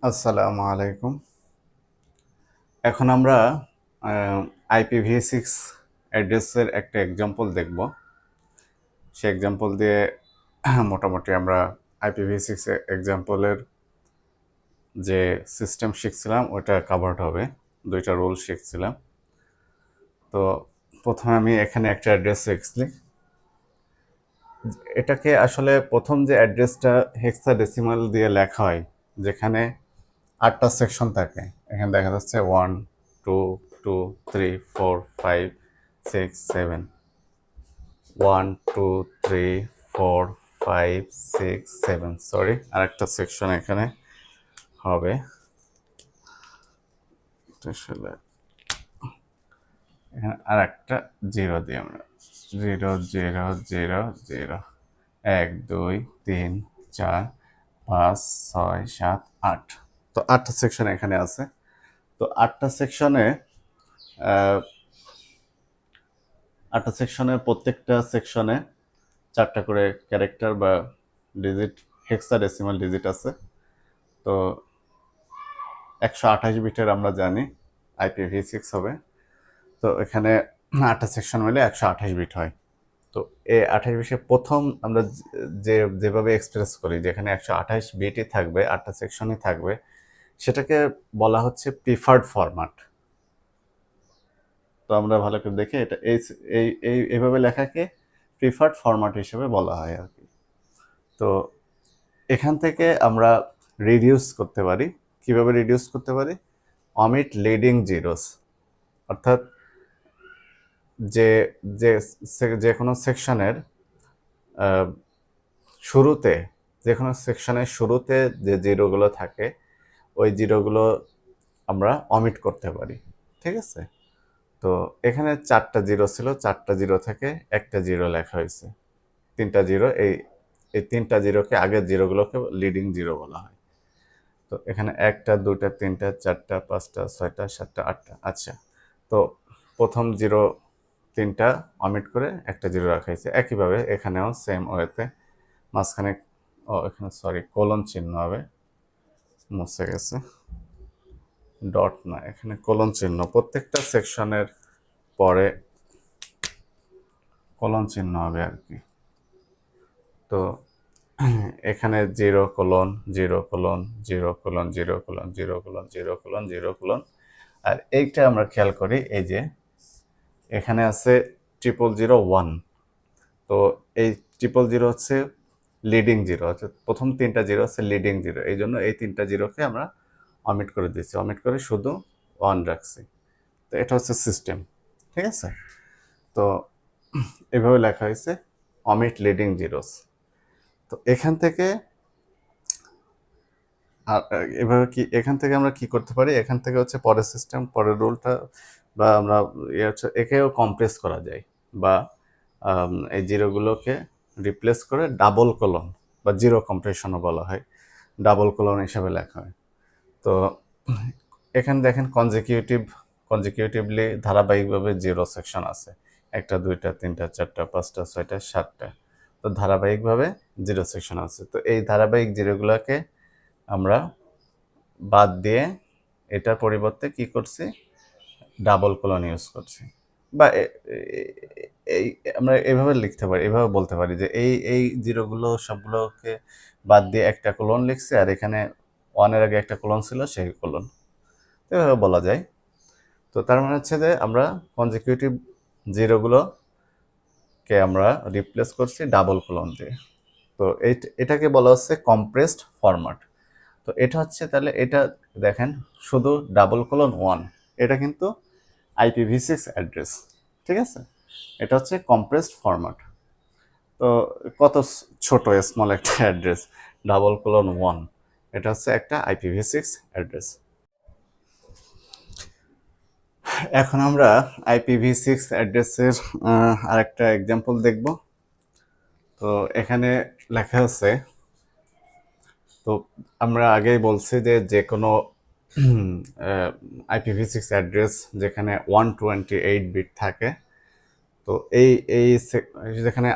আসসালামু আলাইকুম। এখন আমরা IPv6 অ্যাড্রেসের একটা এক্সাম্পল দেখব। সেই এক্সাম্পল দিয়ে মোটামুটি আমরা IPv6 এক্সাম্পলের যে সিস্টেম শিখছিলাম ওটা কাভার্ড হবে। দুইটা রুল শিখছিলাম। তো প্রথমে আমি এখানে একটা অ্যাড্রেস লিখছি। এটাকে আসলে প্রথম যে অ্যাড্রেসটা হেক্সাডেসিমাল দিয়ে লেখা হয়, যেখানে 8টা সেকশন থাকে। এখানে দেখা যাচ্ছে 1 2 2 3 4 5 6 7 1 2 3 4 5 6 7 সরি, আরেকটা সেকশন এখানে হবে। আসলে এখানে আরেকটা জিরো দিই আমরা। 0 0 0 0 1 2 3 4 5 6 7 8। তো 8টা সেকশন এখানে আছে। তো 8টা সেকশনের প্রত্যেকটা সেকশনে 4টা করে ক্যারেক্টার বা ডিজিট, হেক্সাডেসিমাল ডিজিট আছে। তো 128 বিটের আমরা জানি IPv6 হবে। তো এখানে 8টা সেকশন মিলে 128 বিট হয়। তো এই 28 বিটে প্রথম আমরা যেভাবে এক্সপ্রেস করি, যেখানে 128 বিটই থাকবে, 8টা সেকশনই থাকবে, সেটাকে বলা হচ্ছে প্রিফার্ড ফরম্যাট। তো আমরা ভালো করে দেখি, এটা এইভাবে লেখাকে প্রিফার্ড ফরম্যাট হিসেবে বলা হয় আর কি। তো এখান থেকে আমরা রিডিউস করতে পারি। কিভাবে রিডিউস করতে পারি? অমিট লিডিং জিরোস, অর্থাৎ যে যে যে কোনো সেকশনের শুরুতে, যে কোনো সেকশনের শুরুতে যে জিরোগুলো থাকে, ওই জিরোগুলো আমরা অমিট করতে পারি। ঠিক আছে? তো এখানে 4টা জিরো ছিল, 4টা জিরো থেকে একটা জিরো লেখা হয়েছে। 3টা জিরো, এই 3টা জিরোকে, আগের জিরোগুলোকে লিডিং জিরো বলা হয়। তো এখানে 1টা 2টা 3টা 4টা 5টা 6টা 7টা 8টা। আচ্ছা, তো প্রথম জিরো 3টা অমিট করে একটা জিরো রাখা হয়েছে। একইভাবে এখানেও সেম ওয়েতে মাঝখানে, এখানে সরি, কোলন চিহ্ন হবে, মুছে গেছে, ডট না, এখানে কোলন চিহ্ন। প্রত্যেকটা সেকশনের পরে কোলন চিহ্ন হবে আর কি। তো এখানে 0:0:0:0:0:0:0:0:0:0, আর এইটা আমরা খেয়াল করি, এই যে এখানে আছে 0:0:0:1। তো এই 0:0:0 হচ্ছে লিডিং জিরো, অর্থাৎ প্রথম 3টা জিরো হচ্ছে লিডিং জিরো। এই জন্য এই 3টা জিরোকে আমরা অমিট করে দিচ্ছি, অমিট করে শুধু 1 রাখছি। তো এটা হচ্ছে সিস্টেম। ঠিক আছে? তো এভাবে লেখা হয়েছে অমিট লিডিং জিরোস। তো এখান থেকে আর এভাবে কি, এখান থেকে আমরা কি করতে পারি? এখান থেকে হচ্ছে পরের সিস্টেম, পরের রুলটা, বা আমরা হচ্ছে একেও কম্প্রেস করা যায়, বা এই জিরোগুলোকে রিপ্লেস করে ডাবল কলন বা জিরো কম্প্রেশনও বলা হয়, ডাবল কলন হিসাবে লেখা হয়। তো এখানে দেখেন কনজিকিউটিভলি ধারাবাহিকভাবে জিরো সেকশন আছে, 1টা 2টা 3টা 4টা 5টা 6টা 7টা। তো ধারাবাহিকভাবে জিরো সেকশন আছে। তো এই ধারাবাহিক জিরোগুলোকে আমরা বাদ দিয়ে এটার পরিবর্তে কি করছি? ডাবল কোলন ইউজ করছি। বা এই আমরা এভাবে লিখতে পারি, এভাবে বলতে পারি যে এই জিরোগুলো সবগুলোকে বাদ দিয়ে একটা কোলন লিখছি, আর এখানে 1-এর আগে একটা কোলন ছিল, সেই কোলন। এভাবে বলা যায়। তো তার মানে হচ্ছে যে আমরা কনজিকিউটিভ জিরোগুলোকে আমরা রিপ্লেস করছি ডাবল কোলন দিয়ে। তো এটাকে বলা হচ্ছে কম্প্রেসড ফরম্যাট। তো এটা হচ্ছে, তাহলে এটা দেখেন, শুধু ডাবল কোলন 1, এটা কিন্তু IPv6 অ্যাড্রেস। ঠিক আছে? এটা হচ্ছে কম্প্রেসড ফরম্যাট। তো কত ছোট স্মল একটা অ্যাড্রেস, ডাবল কোলন 1, এটা হচ্ছে একটা IPv6 অ্যাড্রেস। এখন আমরা IPv6 অ্যাড্রেসের আরেকটা এক্সাম্পল দেখব। তো এখানে লেখা আছে, তো আমরা আগেই বলছি যে যে কোনো IPv6 অ্যাড্রেস যেখানে 128 বিট থাকে, তো এই এই যেখানে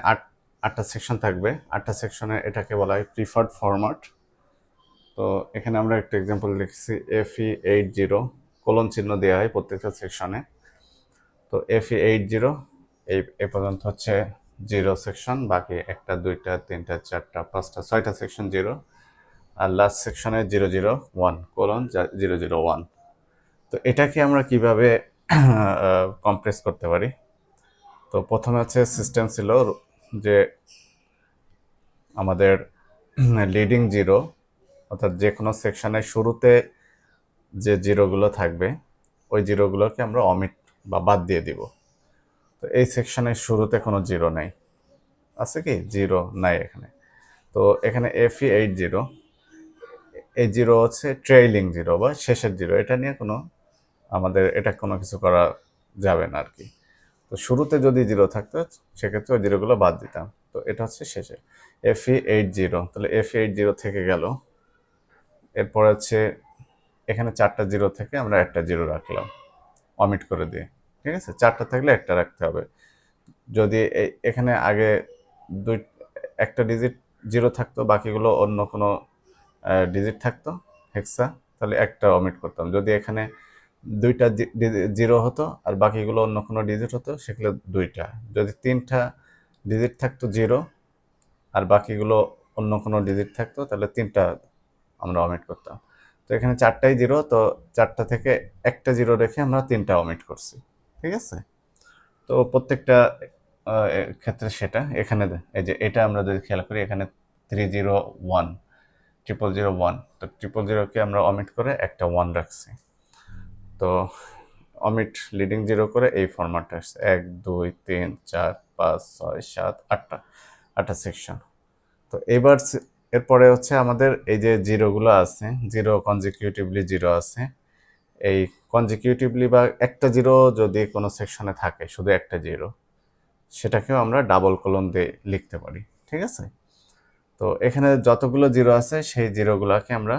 8টা সেকশন থাকবে, 8টা সেকশনে এটাকে বলা হয় প্রিফার্ড ফরম্যাট। তো এখানে আমরা একটা এক্সাম্পল লিখছি FE80 কোলন চিহ্ন দেওয়া হয় প্রত্যেকটা সেকশনে। তো FE80 এই পর্যন্ত হচ্ছে 0 সেকশন, বাকি 1 2 3 4 5 6টা সেকশন 0, আর লাস্ট সেকশনে 001 কোলন 001। তো এটাকে আমরা কিভাবে কম্প্রেস করতে পারি? তো প্রথমে হচ্ছে সিস্টেম ছিল যে আমাদের লিডিং জিরো, অর্থাৎ যে কোনো সেকশনের শুরুতে যে জিরোগুলো থাকবে ওই জিরোগুলোকে আমরা অমিট বা বাদ দিয়ে দিব। তো এই সেকশনের শুরুতে কোনো জিরো নাই, আছে কি জিরো নাই এখানে। তো এখানে FE80 এই জিরো হচ্ছে ট্রেইলিং জিরো বা শেষের জিরো, এটা নিয়ে আমাদের কোনো কিছু করা যাবে না আর কি। তো শুরুতে যদি জিরো থাকতো সেক্ষেত্রে ওই জিরোগুলো বাদ দিতাম। তো এটা হচ্ছে শেষে FE80, তাহলে FE80 থেকে গেল। এরপর হচ্ছে এখানে 4টা জিরো থেকে আমরা একটা জিরো রাখলাম অমিট করে দিয়ে, ঠিক আছে? 4টা থাকলে একটা রাখতে হবে। যদি এখানে আগে দুই একটা ডিজিট জিরো থাকতো, বাকিগুলো অন্য কোনো ডিজিট থাকতো হেক্সা, তাহলে একটা অমিট করতাম। যদি এখানে দুইটা জিরো হতো আর বাকিগুলো অন্য কোনো ডিজিট হতো সেগুলো দুইটা। যদি 3টা ডিজিট থাকতো জিরো আর বাকিগুলো অন্য কোনো ডিজিট থাকতো তাহলে 3টা আমরা অমিট করতাম। তো এখানে 4টাই জিরো, তো 4টা থেকে একটা জিরো রেখে আমরা 3টা অমিট করছি, ঠিক আছে? তো প্রত্যেকটা ক্ষেত্রে সেটা এখানে এই যে এটা আমরা যদি খেয়াল করি, এখানে 301 001, তো 000কে আমরা অমিট করে একটা 1 রাখছি। তো অমিট লিডিং জিরো করে এই ফরম্যাটটা আসছে 1 2 3 4 5 6 7 8টা সেকশন। তো এরপরে হচ্ছে আমাদের এই যে জিরোগুলো আছে, জিরো কনজিকিউটিভলি জিরো আছে, এই কনজিকিউটিভলি বা একটা জিরো যদি কোনো সেকশনে থাকে, শুধু একটা জিরো, সেটাকেও আমরা ডাবল কোলন দিয়ে লিখতে পারি, ঠিক আছে? তো এখানে যতগুলো জিরো আছে সেই জিরোগুলোকে আমরা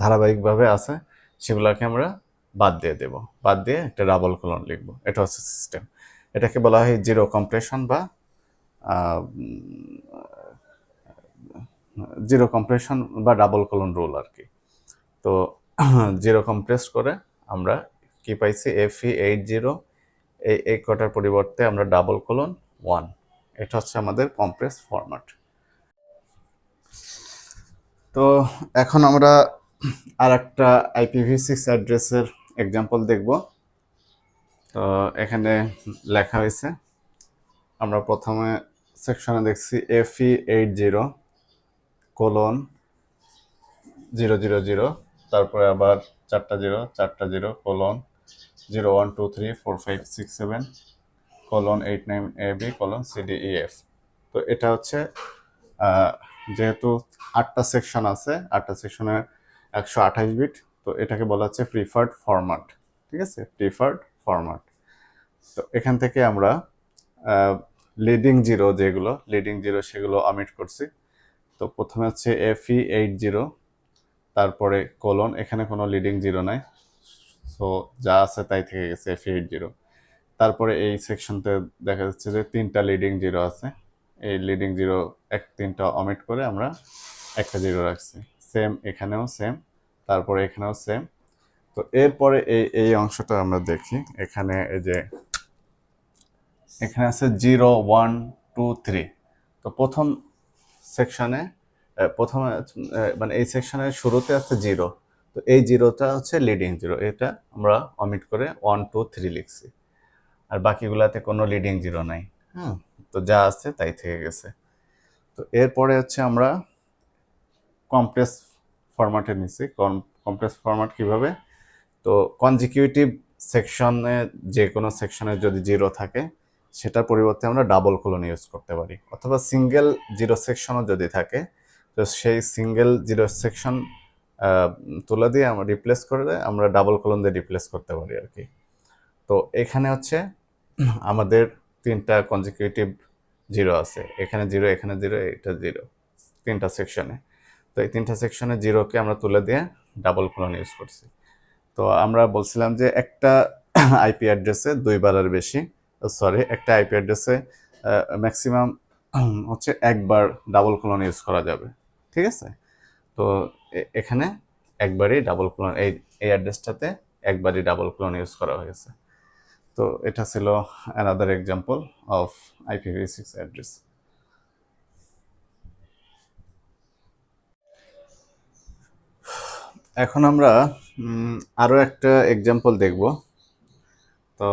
ধারাবাহিকভাবে আছে সেগুলোকে আমরা বাদ দিয়ে দেব, বাদ দিয়ে একটা ডাবল কোলন লিখবো। এটা হচ্ছে সিস্টেম। এটাকে বলা হয় জিরো কম্প্রেশন বা জিরো কম্প্রেশন বা ডাবল কোলন রুল আর কি। তো জিরো কম্প্রেস করে আমরা কি পাইছি, FE80 এই কটার পরিবর্তে আমরা ডাবল কোলন 1, এটা হচ্ছে আমাদের কম্প্রেস ফরম্যাট। তো এখন আমরা আর একটা IPv6 অ্যাড্রেসের এক্সাম্পল দেখব। তো এখানে লেখা হয়েছে, আমরা প্রথমে সেকশনে দেখছি FE80 কোলন 000, তারপরে আবার 4টা zero colon 0 1 2 3 4 5 6 7 colon 8 9 AB colon CDEF। তো এটা হচ্ছে যেহেতু 8টা সেকশন আছে, 8টা সেকশনের 128 বিট, তো এটাকে বলা হচ্ছে প্রিফার্ড ফরম্যাট, ঠিক আছে? Preferred format. তো এখান থেকে আমরা লিডিং জিরো যেগুলো লিডিং জিরো সেগুলো অমিট করছি। তো প্রথমে হচ্ছে FE80, তারপরে কোলন, এখানে কোনো লিডিং জিরো নাই, সো যা আছে তাই থেকে গেছে FE80। তারপরে এই সেকশনতে দেখা যাচ্ছে যে 3টা লিডিং জিরো আছে, এই লিডিং জিরো 3টা অমিট করে আমরা একটা জিরো রাখছি। সেম এখানেও সেম, তারপরে এখানেও সেম। তো এরপরে এই অংশটা আমরা দেখি, এখানে এই যে এখানে আছে 0 1 2 3। তো প্রথম সেকশনে প্রথমে মানে এই সেকশনের শুরুতে আছে জিরো, তো এই জিরোটা হচ্ছে লিডিং জিরো, এটা আমরা অমিট করে 1 2 3 লিখছি। আর বাকিগুলাতে কোনো লিডিং জিরো নাই, হ্যাঁ? তো যা আছে তাই থেকে গেছে। তো এরপরে হচ্ছে আমরা কম্প্রেস ফরম্যাটে নিছি। কম্প্রেস ফরম্যাট কিভাবে? তো কনজিকিউটিভ সেকশনে যে কোনো সেকশনে যদি জিরো থাকে সেটার পরিবর্তে আমরা ডাবল কোলন ইউজ করতে পারি, অথবা সিঙ্গেল জিরো সেকশনও যদি থাকে তো সেই সিঙ্গেল জিরো সেকশন তুলে দিয়ে আমরা রিপ্লেস করে আমরা ডাবল কোলন দিয়ে রিপ্লেস করতে পারি আর কি। তো এখানে হচ্ছে আমাদের 3টা কনজিকিউটিভ জিরো আছে, এখানে জিরো, এখানে জিরো, এটা জিরো, 3টা সেকশনে। তো এই 3টা সেকশনে জিরোকে আমরা তুলে দিয়ে ডাবল কোলন ইউজ করছি। তো আমরা বলছিলাম যে একটা আইপি অ্যাড্রেসে দুইবারের বেশি, সরি, একটা আইপি অ্যাড্রেসে ম্যাক্সিমাম হচ্ছে একবার ডাবল কোলন ইউজ করা যাবে, ঠিক আছে? তো এখানে একবারই ডাবল ক্লোন, এই অ্যাড্রেসটাতে একবারই ডাবল ক্লোন ইউজ করা হয়েছে। তো এটা ছিল another example of IPv6 address. এখন আমরা আরও একটা এক্সাম্পল দেখব। তো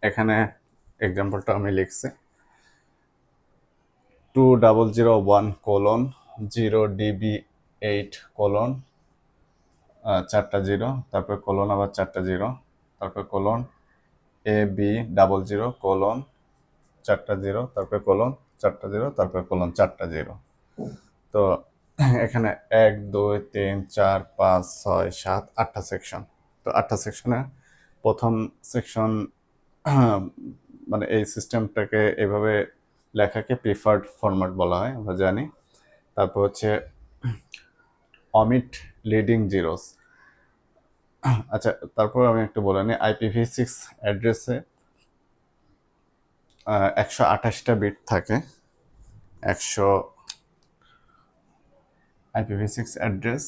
এখানে এক্সাম্পলটা আমি লিখছি 2001:0 DB8 চারটা জিরো, তারপর কোলন আবার চারটা জিরো, তারপর কোলন AB00 চারটা জিরো, তারপর কোলন চারটা জিরো, তারপর কোলন চারটা জিরো। তো এখানে 1 2 3 4 5 6 7 8টা সেকশন। তো 8টা সেকশনে প্রথম সেকশন মানে এই সিস্টেমটাকে এভাবে লেখাকে প্রিফার্ড ফরম্যাট বলা হয়, আমরা জানি। তারপর হচ্ছে অমিট লিডিং জিরোস। আচ্ছা, তারপর আমি একটু বলে নিই, IPv6 অ্যাড্রেসে 128টা বিট থাকে। 100 IPv6 অ্যাড্রেস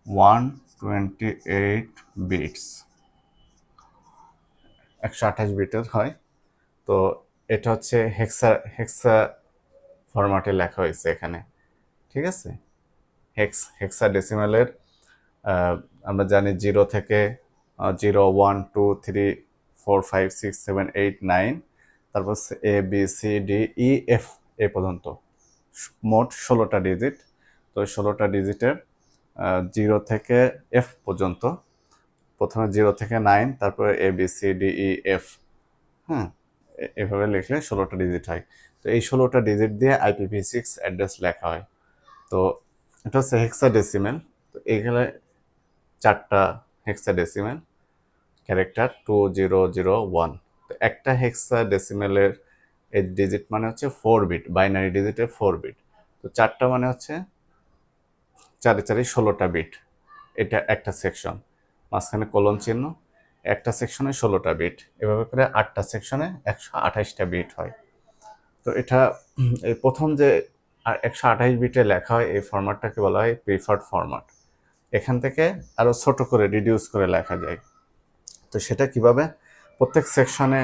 128 বিটস, 128 বিটের হয়। তো এটা হচ্ছে হেক্সা ফরম্যাটে লেখা হয়েছে এখানে, ঠিক আছে। হেক্সা ডেসিমেলের আমরা জানি 0 থেকে 0 1 2 3 4 5 6 7 8 9, তারপর ABCDEF এ পর্যন্ত মোট 16টা ডিজিট। তো 16টা ডিজিটের 0 থেকে F পর্যন্ত, প্রথমে 0 থেকে 9, তারপরে ABCDEF, হ্যাঁ, এভাবে লিখলে 16টা ডিজিট হয়। তো এই 16টা ডিজিট দিয়ে IPv6 অ্যাড্রেস লেখা হয়। তো এটা হচ্ছে হেক্সাডেসিমেল। তো এখানে 4টা হেক্সাডেসিমেল ক্যারেক্টার 2001। তো একটা হেক্সাডেসিমেলের এই ডিজিট মানে হচ্ছে 4 বিট, বাইনারি ডিজিটের 4 বিট। তো 4টা মানে হচ্ছে 4 4 16টা বিট। এটা একটা সেকশন, মাঝখানে কোলন চিহ্ন, একটা সেকশনে 16টা বিট, এভাবে করে 8টা সেকশনে 128টা বিট হয়। তো এটা এই প্রথম যে 128 বিটে লেখা হয় এই ফরম্যাটটাকে বলা হয় প্রিফার্ড ফরম্যাট। এখান থেকে আরও ছোট করে রিডিউস করে লেখা যায়। তো সেটা কিভাবে, প্রত্যেক সেকশনে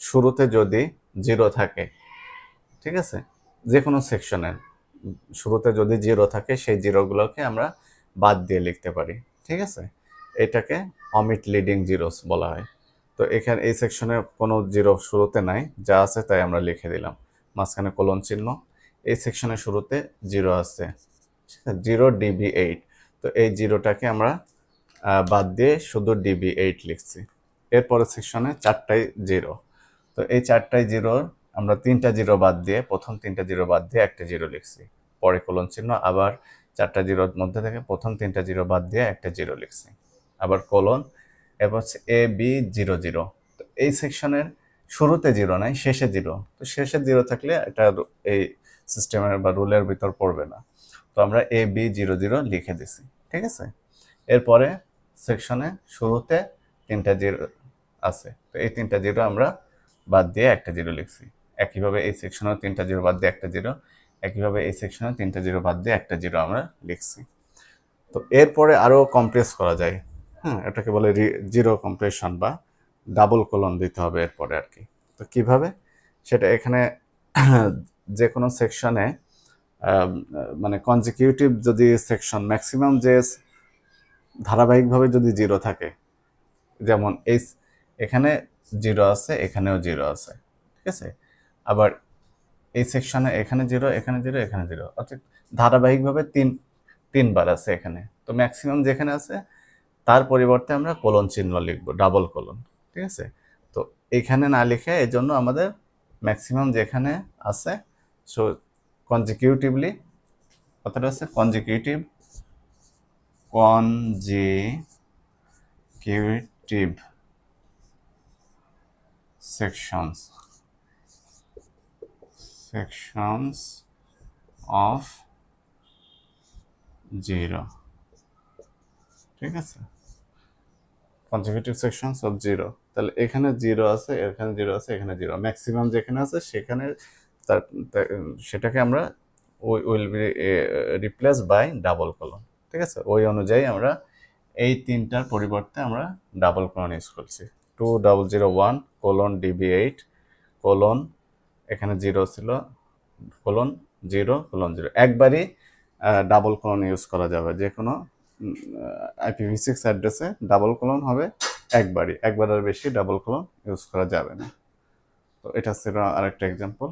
শুরুতে যদি 0 থাকে, ঠিক আছে, যে কোনো সেকশনের শুরুতে যদি 0 থাকে সেই জিরোগুলোকে আমরা বাদ দিয়ে লিখতে পারি, ঠিক আছে। এটাকে অমিট লিডিং জিরোস বলা হয়। তো এখানে এই সেকশনে কোনো জিরো শুরুতে নাই, যা আছে তাই আমরা লিখে দিলাম, মাঝখানে কোলন চিহ্ন। এই সেকশনের শুরুতে 0 আছে, 0 DB8। তো এই জিরোটাকে আমরা বাদ দিয়ে শুধু DB8 লিখছি। এরপরের সেকশনে 4টাই জিরো। তো এই 4টাই জিরোর আমরা 3টা জিরো বাদ দিয়ে, প্রথম 3টা জিরো বাদ দিয়ে একটা জিরো লিখছি, পরে কোলন চিহ্ন, আবার 4টা জিরোর মধ্যে থেকে প্রথম 3টা জিরো বাদ দিয়ে একটা জিরো লিখছি, আবার কোলন, এরপর হচ্ছে AB00। তো এই সেকশনের শুরুতে জিরো নাই, শেষে জিরো। তো শেষে জিরো থাকলে এটা এই সিস্টেমের বা রুলের ভিতর পড়বে না। তো আমরা AB00 লিখে দিছি, ঠিক আছে। এরপরে সেকশনে শুরুতে 3টা জিরো আছে, তো এই 3টা জিরো আমরা বাদ দিয়ে একটা জিরো লিখছি। একইভাবে এই সেকশনেও 3টা জিরো বাদ দিয়ে একটা জিরো, একইভাবে এই সেকশনেও 3টা জিরো বাদ দিয়ে একটা জিরো আমরা লিখছি। তো এরপরে আরও কম্প্রেস করা যায়, হ্যাঁ, এটাকে বলে জিরো কম্প্রেশন বা ডাবল কোলন দিতে হবে এরপরে আর কি। তো কিভাবে সেটা, এখানে যে কোনো সেকশনে মানে কনজিকিউটিভ যদি সেকশন, ম্যাক্সিমাম যে ধারাবাহিকভাবে যদি জিরো থাকে, যেমন এই এখানে জিরো আছে, এখানেও জিরো আছে, ঠিক আছে। আবার এই সেকশনে এখানে জিরো, এখানে জিরো, এখানে জিরো, অর্থাৎ ধারাবাহিকভাবে তিনবার আছে এখানে। তো ম্যাক্সিমাম যেখানে আছে তার পরিবর্তে আমরা কোলন চিহ্ন লিখবো, ডাবল কোলন, ঠিক আছে। তো এখানে না লিখে এই জন্য আমাদের ম্যাক্সিমাম যেখানে আছে, সো কনজিকিউটিভলি, কথাটা আছে কনজিকিউটিভ sections of 0, ঠিক আছে, কনজিকিউটিভ সেকশনস অফ 0। তাহলে এখানে জিরো আছে, এখানে জিরো আছে, এখানে জিরো, ম্যাক্সিমাম যেখানে আছে সেখানে সেটাকে আমরা will be replace by double colon. ঠিক আছে, ওই অনুযায়ী আমরা এই তিনটার পরিবর্তে আমরা ডাবল কলন ইউজ করছি। 2001:DB8 কোলন, এখানে জিরো ছিল, কোলন 0:0, একবারই ডাবল কোলন ইউজ করা যাবে। যে কোনো IPv6 অ্যাড্রেসে ডাবল কোলন হবে একবারই, একবারের বেশি ডাবল কোলন ইউজ করা যাবে না। তো এটা ছিল আরেকটা এক্সাম্পল।